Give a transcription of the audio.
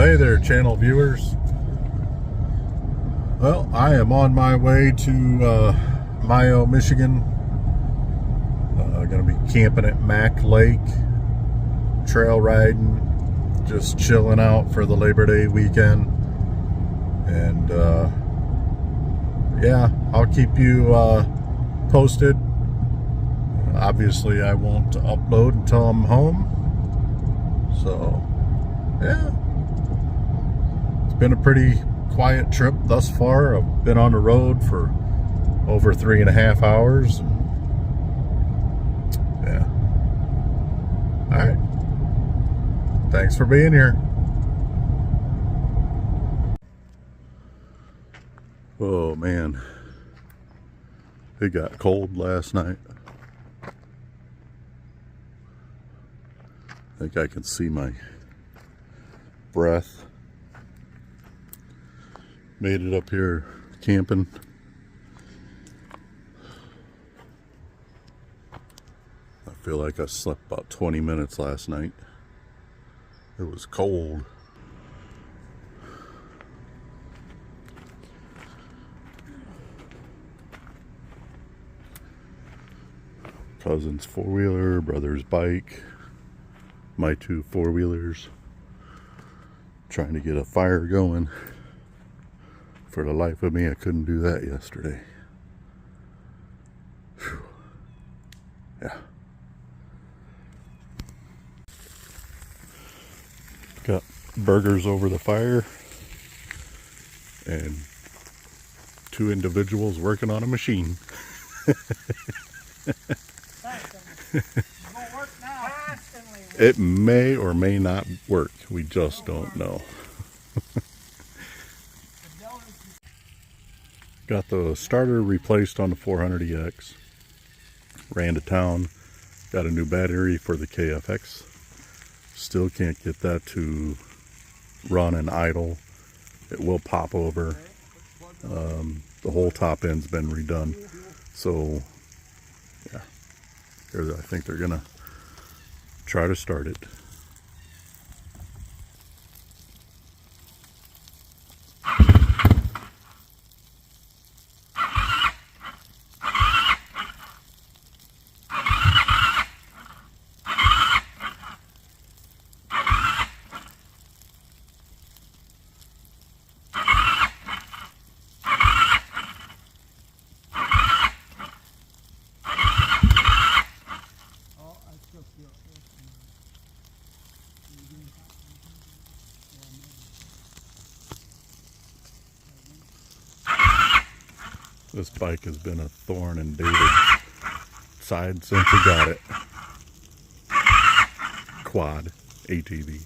Hey there, channel viewers. Well, I am on my way to Mayo, Michigan. Gonna be camping at Mack Lake, trail riding, just chilling out for the Labor Day weekend. And yeah, I'll keep you posted. Obviously, I won't upload until I'm home. So, yeah. It's been a pretty quiet trip thus far. I've been on the road for over 3.5 hours. Yeah. All right. Thanks for being here. Oh, man. It got cold last night. I think I can see my breath. Made it up here camping. I feel like I slept about 20 minutes last night. It was cold. Cousin's four-wheeler, brother's bike, my two four-wheelers. Trying to get a fire going. For the life of me, I couldn't do that yesterday. Whew. Yeah. Got burgers over the fire and two individuals working on a machine. It may or may not work. We just don't know. Got the starter replaced on the 400EX. Ran to town. Got a new battery for the KFX. Still can't get that to run and idle. It will pop over. The whole top end's been redone. So, yeah. I think they're gonna try to start it. This bike has been a thorn in David's side since he got it. Quad ATV.